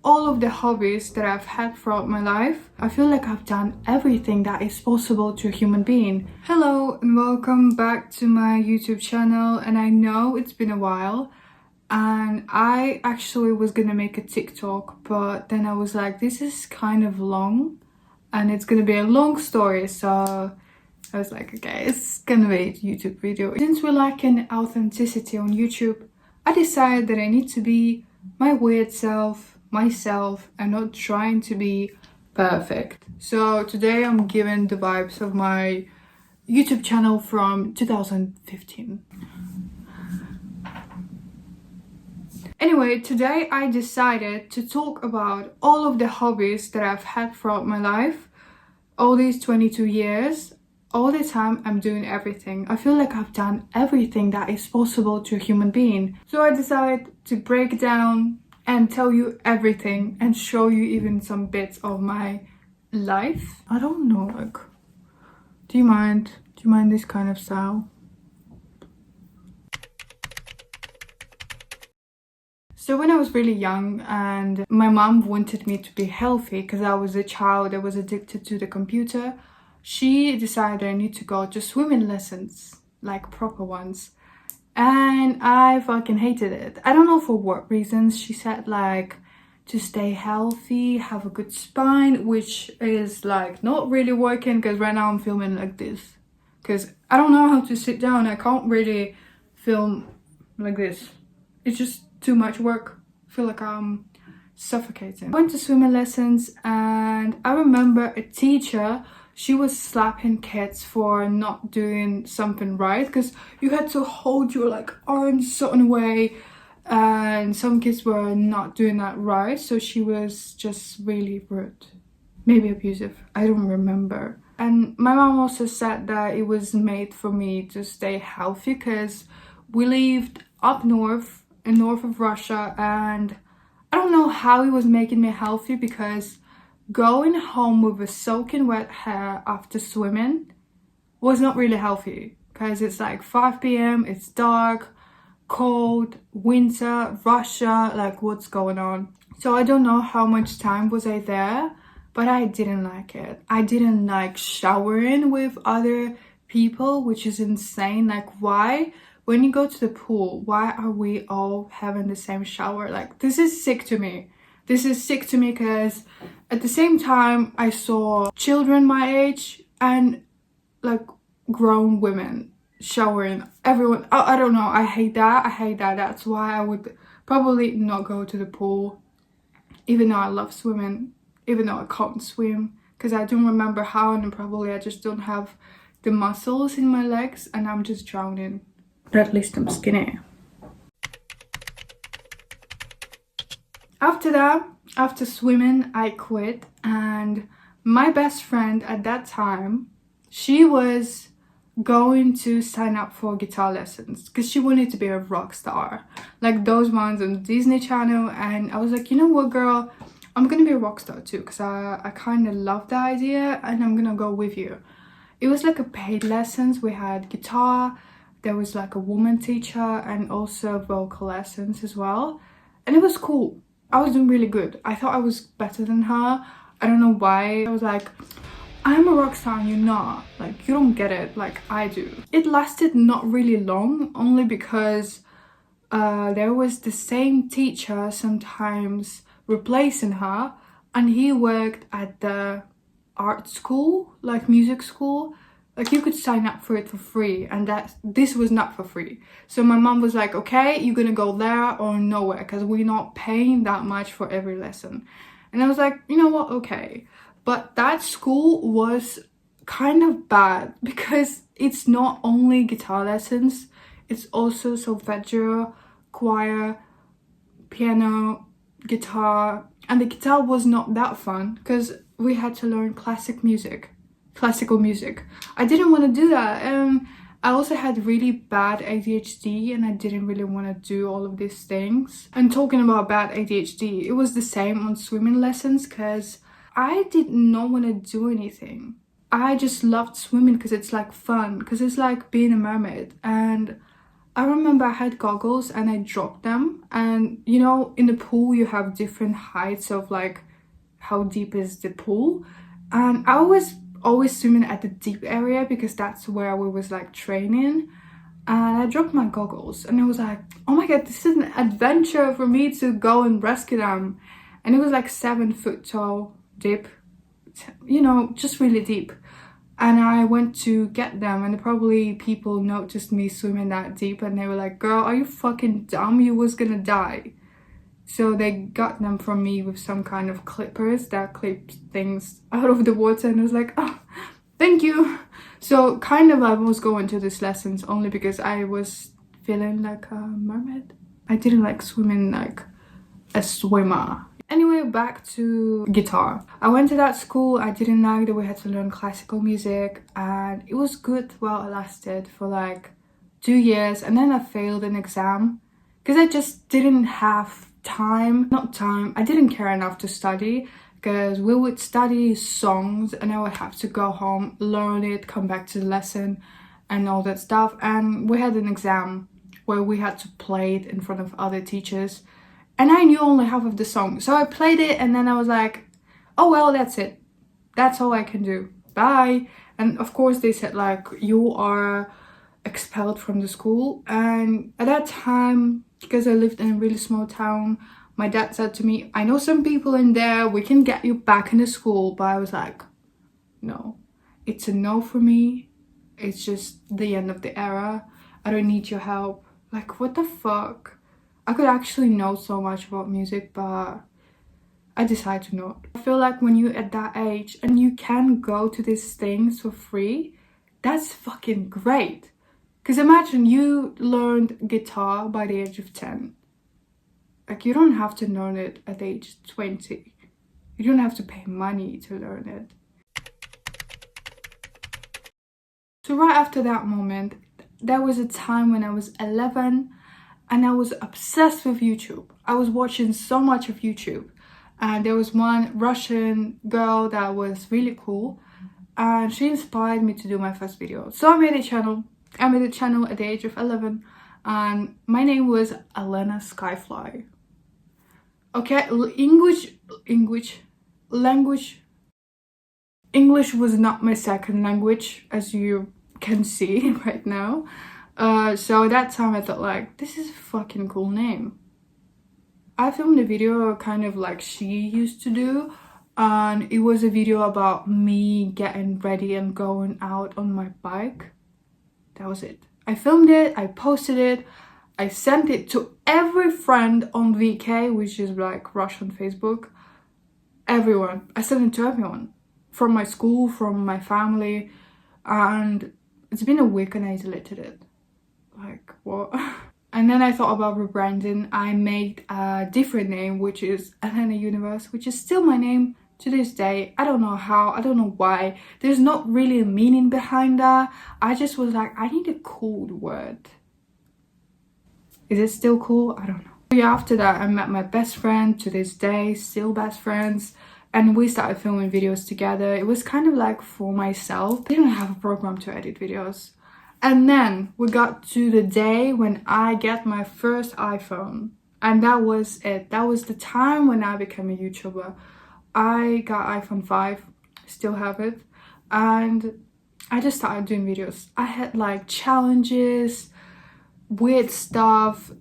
all of the hobbies that I've had throughout my life. I feel like I've done everything that is possible to a human being. Hello and welcome back to my YouTube channel, and I know it's been a while and I actually was gonna make a TikTok, but then I was like, this is kind of long and it's gonna be a long story, so I was like, okay, it's gonna be a YouTube video. Since we're lacking authenticity on YouTube, I decided that I need to be my weird self, myself, and not trying to be perfect. So today I'm giving the vibes of my YouTube channel from 2015. Anyway, today I decided to talk about all of the hobbies that I've had throughout my life, all these 22 years. All the time I'm doing everything. I feel like I've done everything that is possible to a human being. So I decided to break down and tell you everything and show you even some bits of my life. I don't know, like, do you mind this kind of style? So when I was really young and my mom wanted me to be healthy because I was a child that was addicted to the computer, she decided I need to go to swimming lessons, like proper ones. And I fucking hated it. I don't know for what reasons. She said like to stay healthy, have a good spine, which is like not really working because right now I'm filming like this. Because I don't know how to sit down. I can't really film like this. It's just too much work. I feel like I'm suffocating. I went to swimming lessons and I remember a teacher, she was slapping kids for not doing something right because you had to hold your like arms a certain way and some kids were not doing that right, so she was just really rude, maybe abusive, I don't remember. And my mom also said that it was made for me to stay healthy because we lived up north in north of Russia, and I don't know how it was making me healthy because going home with a soaking wet hair after swimming was not really healthy because it's like 5 p.m, it's dark, cold, winter, Russia, like what's going on? So I don't know how much time was I there, but I didn't like it. I didn't like showering with other people, which is insane. Like, why? When you go to the pool, why are we all having the same shower? Like, this is sick to me. This is sick to me because at the same time I saw children my age and like grown women showering. Everyone, I don't know, I hate that. That's why I would probably not go to the pool, even though I love swimming, even though I can't swim because I don't remember how, and probably I just don't have the muscles in my legs and I'm just drowning. But at least I'm skinny. After that, after swimming, I quit, and my best friend at that time, she was going to sign up for guitar lessons because she wanted to be a rock star, like those ones on Disney Channel. And I was like, you know what, girl, I'm gonna be a rock star too because I kind of love the idea and I'm gonna go with you. It was like a paid lessons. We had guitar, there was like a woman teacher, and also vocal lessons as well, and it was cool. I was doing really good. I thought I was better than her. I don't know why. I was like, I'm a rock star and you're not. Like, you don't get it like I do. It lasted not really long, only because there was the same teacher sometimes replacing her, and he worked at the art school, like music school. Like, you could sign up for it for free, and this was not for free. So my mom was like, okay, you're gonna go there or nowhere because we're not paying that much for every lesson. And I was like, you know what, okay. But that school was kind of bad because it's not only guitar lessons, it's also solfeggio, choir, piano, guitar. And the guitar was not that fun because we had to learn classical music. I didn't want to do that. I also had really bad ADHD and I didn't really want to do all of these things. And talking about bad ADHD, it was the same on swimming lessons because I did not want to do anything. I just loved swimming because it's like fun, because it's like being a mermaid, and I remember I had goggles and I dropped them, and you know, in the pool you have different heights of like how deep is the pool, and I was always swimming at the deep area because that's where we was like training. And I dropped my goggles and I was like, oh my god, this is an adventure for me to go and rescue them. And it was like 7 foot tall, deep, you know, just really deep. And I went to get them, and probably people noticed me swimming that deep and they were like, girl, are you fucking dumb? You was gonna die. So they got them from me with some kind of clippers that clipped things out of the water, and I was like, oh, thank you. So kind of I was going to these lessons only because I was feeling like a mermaid. I didn't like swimming like a swimmer. Anyway, back to guitar. I went to that school. I didn't like that we had to learn classical music, and it was good while it lasted for like 2 years, and then I failed an exam because I just didn't have time. I didn't care enough to study, because we would study songs and I would have to go home, learn it, come back to the lesson and all that stuff. And we had an exam where we had to play it in front of other teachers, and I knew only half of the song, so I played it and then I was like, oh well, that's it, that's all I can do, bye. And of course they said like, you are expelled from the school. And at that time, because I lived in a really small town, my dad said to me, I know some people in there, we can get you back in the school. But I was like, no, it's a no for me. It's just the end of the era. I don't need your help. Like, what the fuck? I could actually know so much about music, but I decided to not. I feel like when you're at that age and you can go to these things for free, that's fucking great. Because imagine you learned guitar by the age of 10. Like, you don't have to learn it at age 20. You don't have to pay money to learn it. So right after that moment, there was a time when I was 11 and I was obsessed with YouTube. I was watching so much of YouTube. And there was one Russian girl that was really cool, and she inspired me to do my first video. So I made a channel. I made a channel at the age of 11, and my name was Elena Skyfly. Okay, English was not my second language, as you can see right now. So at that time I thought like, this is a fucking cool name. I filmed a video kind of like she used to do, and it was a video about me getting ready and going out on my bike. That was it. I filmed it, I posted it, I sent it to every friend on VK, which is like Russian Facebook. Everyone. I sent it to everyone. From my school, from my family. And it's been a week and I deleted it. Like, what? And then I thought about rebranding. I made a different name, which is Elena Universe, which is still my name to this day. I don't know how, I don't know why. There's not really a meaning behind that. I just was like, I need a cool word. Is it still cool? I don't know. Yeah, after that I met my best friend, to this day, still best friends. And we started filming videos together. It was kind of like for myself. I didn't have a program to edit videos. And then we got to the day when I get my first iPhone. And that was it. That was the time when I became a YouTuber. I got iPhone 5, still have it. And I just started doing videos. I had like challenges, weird stuff.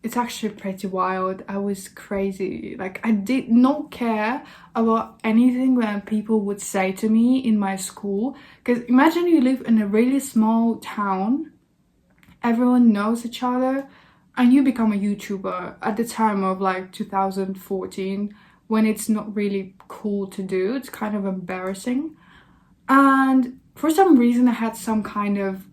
It's actually pretty wild. I was crazy. Like, I did not care about anything when people would say to me in my school. Because imagine you live in a really small town, everyone knows each other, and you become a YouTuber at the time of like 2014, when it's not really cool to do. It's kind of embarrassing. And for some reason I had some kind of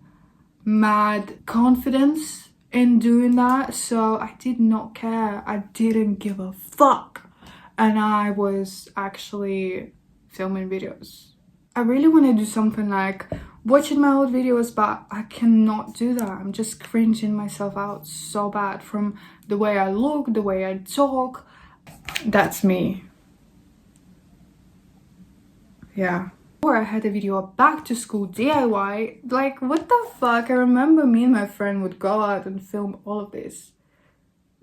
mad confidence in doing that, so I did not care. I didn't give a fuck, and I was actually filming videos. I really want to do something like watching my old videos, but I cannot do that. I'm just cringing myself out so bad from the way I look, the way I talk. That's me. Yeah. Or I had a video of back to school DIY. Like, what the fuck? I remember me and my friend would go out and film all of this.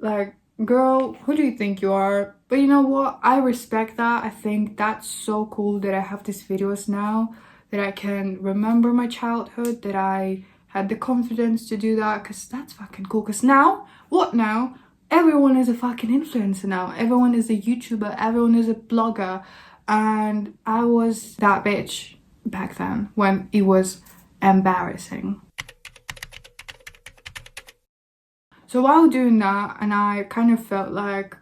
Like, girl, who do you think you are? But you know what? I respect that. I think that's so cool that I have these videos now, that I can remember my childhood, that I had the confidence to do that, because that's fucking cool. Because now, what now? Everyone is a fucking influencer now. Everyone is a YouTuber. Everyone is a blogger. And I was that bitch back then when it was embarrassing. So while doing that, and I kind of felt like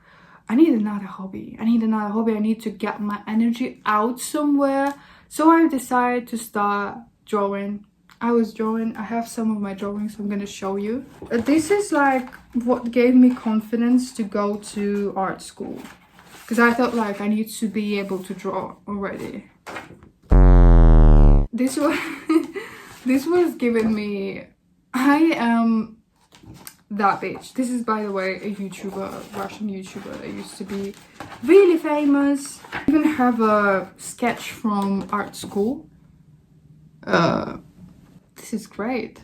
I need another hobby. I need to get my energy out somewhere. So I decided to start drawing. I have some of my drawings I'm gonna show you. This is like what gave me confidence to go to art school, because I thought like I need to be able to draw already. This was this was giving me, I am that bitch. This is, by the way, a YouTuber, Russian YouTuber that used to be really famous. I even have a sketch from art school. This is great.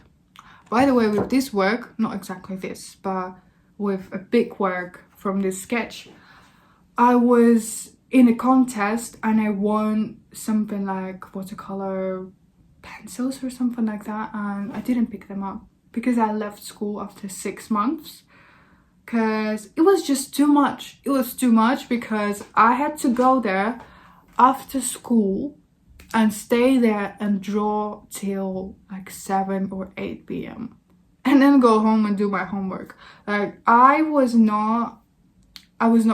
By the way, with this work, not exactly this, but with a big work from this sketch, I was in a contest and I won something like watercolor pencils or something like that, and I didn't pick them up because I left school after 6 months, because it was just too much. It was too much because I had to go there after school and stay there and draw till like 7 or 8 p.m. and then go home and do my homework. Like, I was not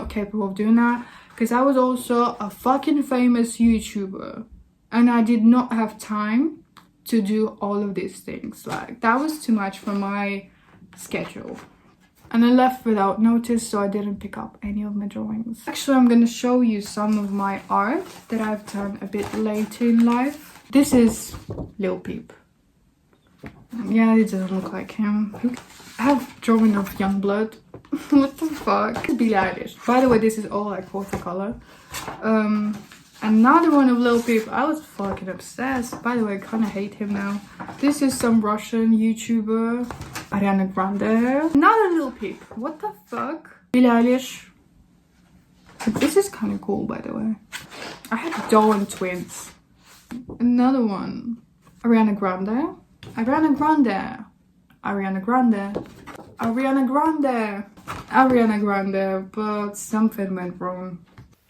capable of doing that, because I was also a fucking famous YouTuber and I did not have time to do all of these things. Like, that was too much for my schedule, and I left without notice, so I didn't pick up any of my drawings. Actually, I'm gonna show you some of my art that I've done a bit later in life. This is Lil Peep. Yeah, it doesn't look like him. I have drawing of Youngblood. What the fuck? Billie Eilish. By the way, this is all like watercolor. Another one of Lil Peep. I was fucking obsessed. By the way, I kind of hate him now. This is some Russian YouTuber, Ariana Grande. Another Lil Peep. What the fuck? Billie Eilish. This is kind of cool, by the way. I have Dawn twins. Another one. Ariana Grande. Ariana Grande. Ariana Grande. Ariana Grande. Ariana Grande. But something went wrong.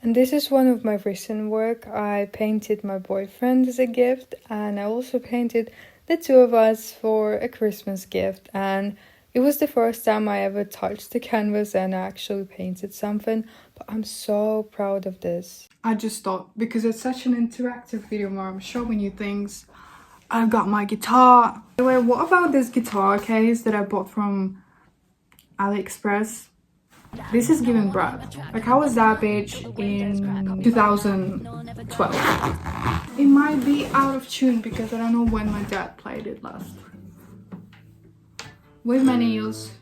And this is one of my recent work. I painted my boyfriend as a gift, and I also painted the two of us for a Christmas gift. And it was the first time I ever touched the canvas and I actually painted something, but I'm so proud of this. I just thought, because it's such an interactive video where I'm showing you things, I've got my guitar. Anyway, what about this guitar case that I bought from AliExpress? This is giving Brad. Like, I was that bitch in 2012. It might be out of tune because I don't know when my dad played it last. With my nails.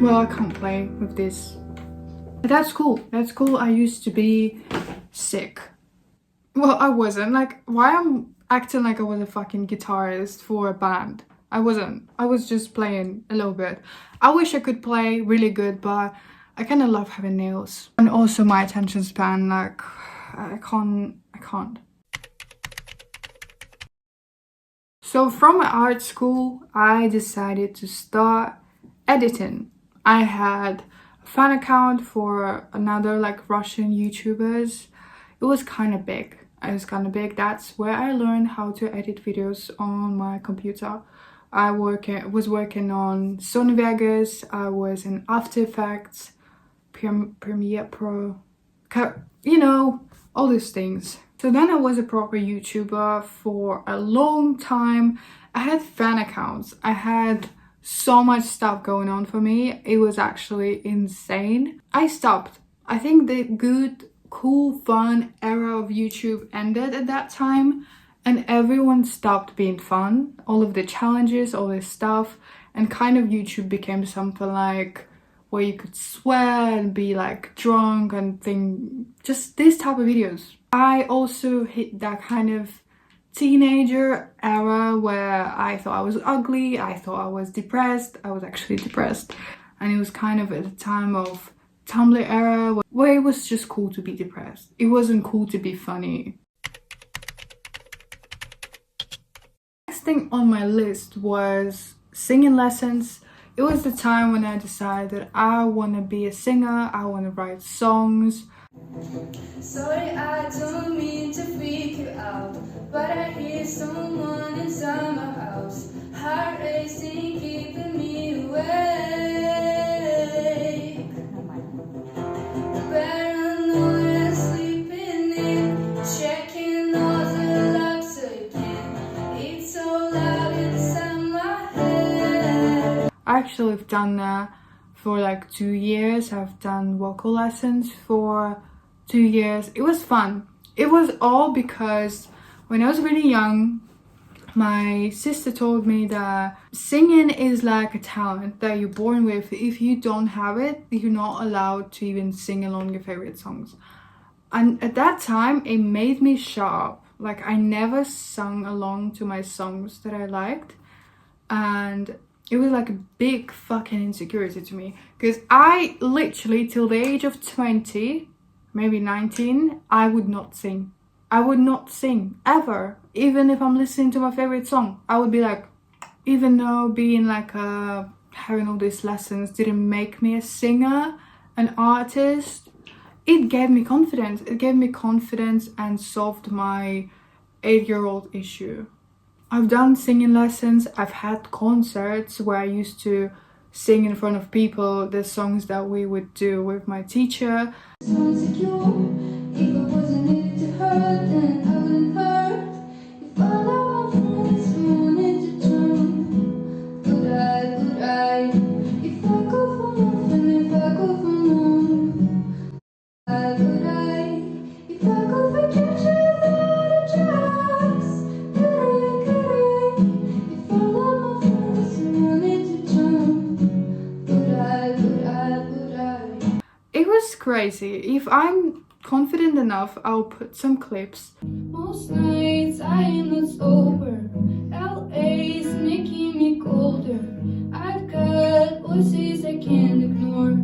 Well, I can't play with this. But that's cool. That's cool. I used to be sick. Well, I wasn't. Like, why I'm acting like I was a fucking guitarist for a band? I wasn't. I was just playing a little bit. I wish I could play really good, but I kind of love having nails. And also my attention span, like, I can't. So from my art school, I decided to start editing. I had a fan account for another like Russian YouTubers. It was kind of big. That's where I learned how to edit videos on my computer. I was working on Sony Vegas. I was in After Effects, Premiere Pro, you know, all these things. So then I was a proper YouTuber for a long time. I had fan accounts. I had so much stuff going on for me. It was actually insane. I stopped. I think the good, cool, fun era of YouTube ended at that time, and everyone stopped being fun. All of the challenges, all this stuff, and kind of YouTube became something like where you could swear and be like drunk and think, just this type of videos. I also hit that kind of teenager era where I thought I was ugly, I thought I was depressed. I was actually depressed, and it was kind of at the time of Tumblr era where it was just cool to be depressed. It wasn't cool to be funny. Next thing on my list was singing lessons. It was the time when I decided I want to be a singer, I want to write songs. Sorry, I don't mean to freak you out, but I hear someone inside my house, heart racing, keeping me awake. Paranoia sleeping in, checking all the locks again. It's so loud inside my head. I actually have done that for like 2 years. I've done vocal lessons for 2 years. It was fun. It was all because when I was really young, my sister told me that singing is like a talent that you're born with. If you don't have it, you're not allowed to even sing along your favorite songs. And at that time, it made me shut up. Like, I never sung along to my songs that I liked, and it was like a big fucking insecurity to me, because I literally till the age of 20, maybe 19, I would not sing. I would not sing ever. Even if I'm listening to my favorite song, I would be like, even though being like having all these lessons didn't make me a singer, an artist, it gave me confidence. It gave me confidence and solved my 8-year-old issue. I've done singing lessons. I've had concerts where I used to sing in front of people the songs that we would do with my teacher. It was crazy. If I'm confident enough, I'll put some clips. Most nights I am not sober. LA's making me colder. I've got voices I can't ignore.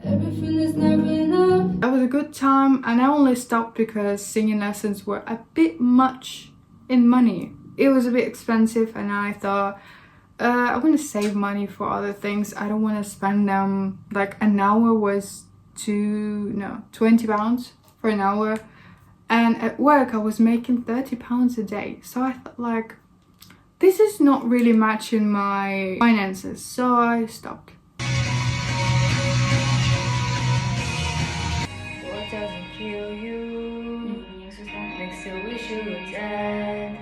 Everything is never enough. That was a good time, and I only stopped because singing lessons were a bit much in money. It was a bit expensive, and I thought, I want to save money for other things. I don't want to spend them. Like, an hour was £20 for an hour, and at work I was making £30 a day. So I thought, like, this is not really matching my finances, so I stopped. What doesn't kill you makes you wish you were dead.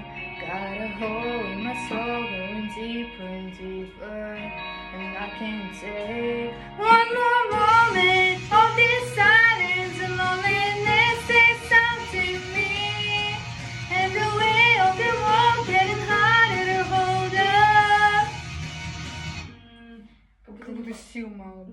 Got a hole in my soul going deeper and deeper, and I can't take one more moment of this silence and loneliness. Say something to me, and the weight of the world getting harder to hold up.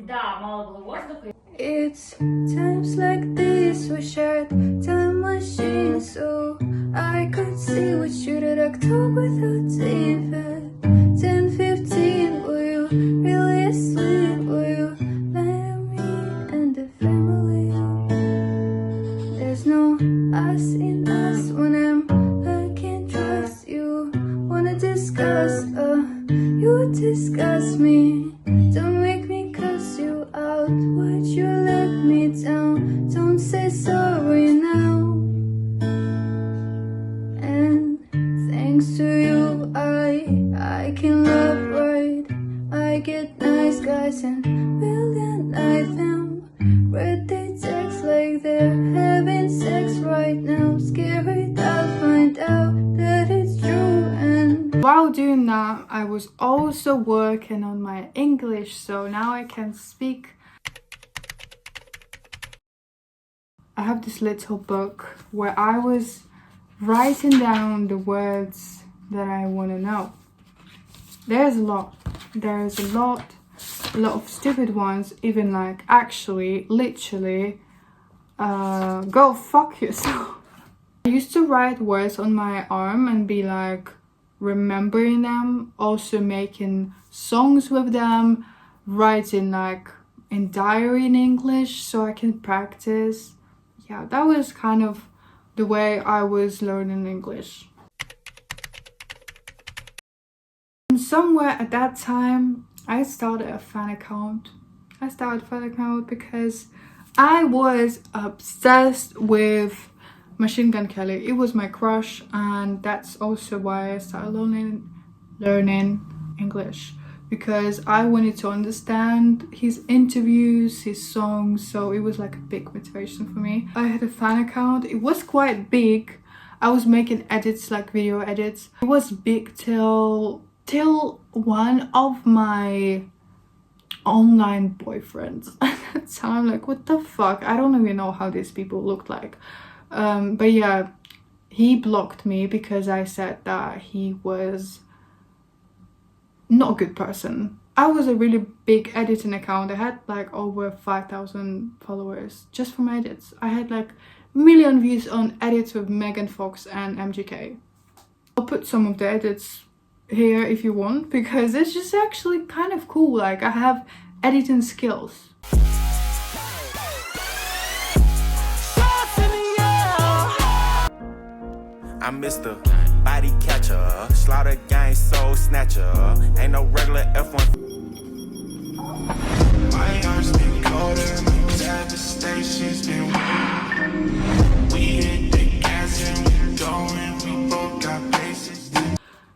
Да, мало было воздуха. It's times like this we shared time machine, so I could see what should have talk without even 10-15. Were you really sweet? Were you like me and the family? There's no us in us when I can't trust you. Wanna discuss, you discuss me. Don't make me cuss you out. Would you let me down? Don't say sorry now. And thanks to you, I can love right. I get nice guys and will deny them. Read they text like they're having sex right now. Scary, I'll find out that it's true. And While doing that, I was also working on my English, so now I can speak I have this little book where I was writing down the words that I want to know. There's a lot. There's a lot of stupid ones, even like actually, literally, go fuck yourself. I used to write words on my arm and be like remembering them, also making songs with them, writing like in diary in English so I can practice. Yeah, that was kind of the way I was learning English. And somewhere at that time, I started a fan account. Because I was obsessed with Machine Gun Kelly. It was my crush, and that's also why I started learning English, because I wanted to understand his interviews, his songs, so it was like a big motivation for me. I had a fan account. It was quite big. I was making edits, like video edits. It was big till one of my online boyfriends at that time, like what the fuck, I don't even know how these people looked like, but yeah, he blocked me because I said that he was not a good person. I was a really big editing account. I had like over 5,000 followers just for my edits. I had like a million views on edits with Megan Fox and MGK. I'll put some of the edits here if you want, because it's just actually kind of cool. Like, I have editing skills. I'm Mr. Body Catcher, Slaughter Gang Soul Snatcher. Ain't no regular F1. My heart's been colder, devastation's been we hit the gas and we going, we both got bases.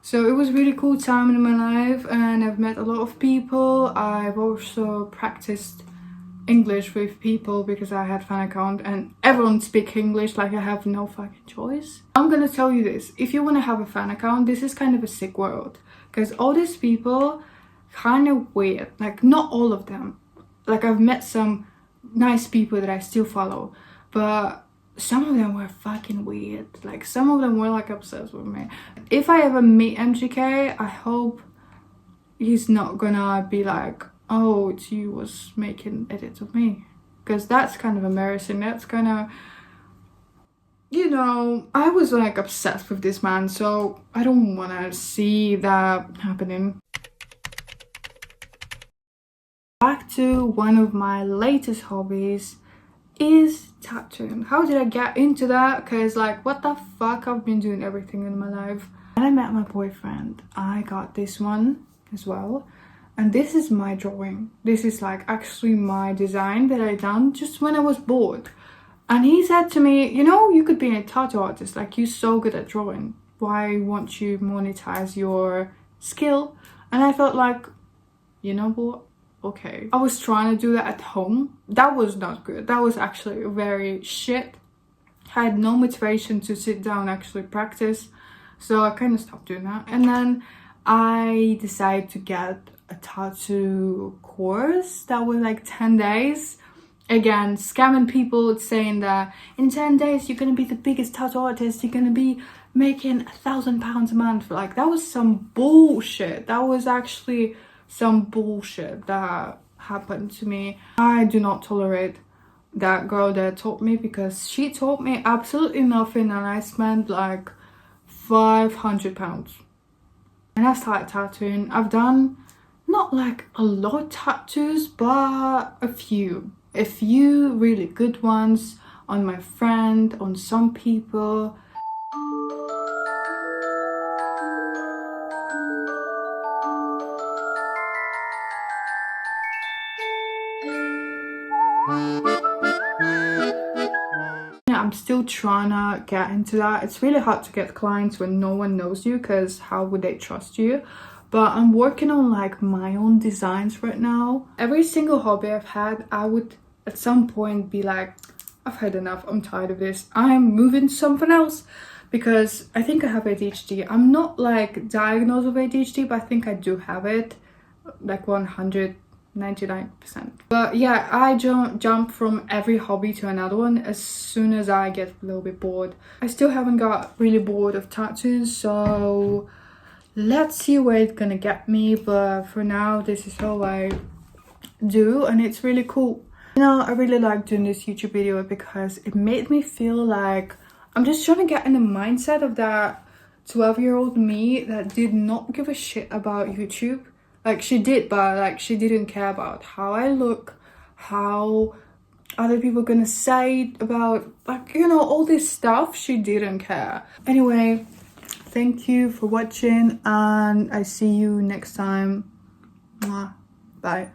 So it was really cool time in my life, and I've met a lot of people. I've also practiced English with people because I had fan account and everyone speaks English, like I have no fucking choice. I'm gonna tell you this, if you want to have a fan account, this is kind of a sick world, because all these people kind of weird, like not all of them. Like, I've met some nice people that I still follow, but some of them were fucking weird. Like, some of them were like obsessed with me. If I ever meet MGK, I hope he's not gonna be like, oh, it's you was making edits of me, because that's kind of embarrassing. That's kind of, you know, I was like obsessed with this man, so I don't want to see that happening. Back to one of my latest hobbies is tattooing. How did I get into that? Because like, what the fuck, I've been doing everything in my life. When I met my boyfriend, I got this one as well, and this is my drawing. This is like actually my design that I done just when I was bored. And he said to me, you know, you could be a tattoo artist, like you're so good at drawing, why won't you monetize your skill? And I thought like, you know what, okay. I was trying to do that at home. That was not good. That was actually very shit. I had no motivation to sit down and actually practice, so I kind of stopped doing that. And then I decided to get a tattoo course that was like 10 days. Again, scamming people, saying that in 10 days you're gonna be the biggest tattoo artist, you're gonna be making £1,000 a month. Like, that was some bullshit. That was actually some bullshit that happened to me. I do not tolerate that girl that taught me, because she taught me absolutely nothing, and I spent like £500. And I started tattooing. I've done not like a lot of tattoos, but a few really good ones on my friend, on some people. I'm still trying to get into that. It's really hard to get clients when no one knows you, because how would they trust you? But I'm working on like my own designs right now. Every single hobby I've had, I would at some point be like, I've had enough, I'm tired of this, I'm moving to something else, because I think I have ADHD. I'm not like diagnosed with ADHD, but I think I do have it, like 100%. 99%. But yeah, I jump from every hobby to another one as soon as I get a little bit bored. I still haven't got really bored of tattoos, so let's see where it's gonna get me. But for now, this is all I do, and it's really cool. You know, I really like doing this YouTube video because it made me feel like I'm just trying to get in the mindset of that 12-year-old me that did not give a shit about YouTube. Like, she did, but like she didn't care about how I look, how other people gonna say about, like, you know, all this stuff. She didn't care. Anyway, thank you for watching, and I see you next time. Mwah. Bye.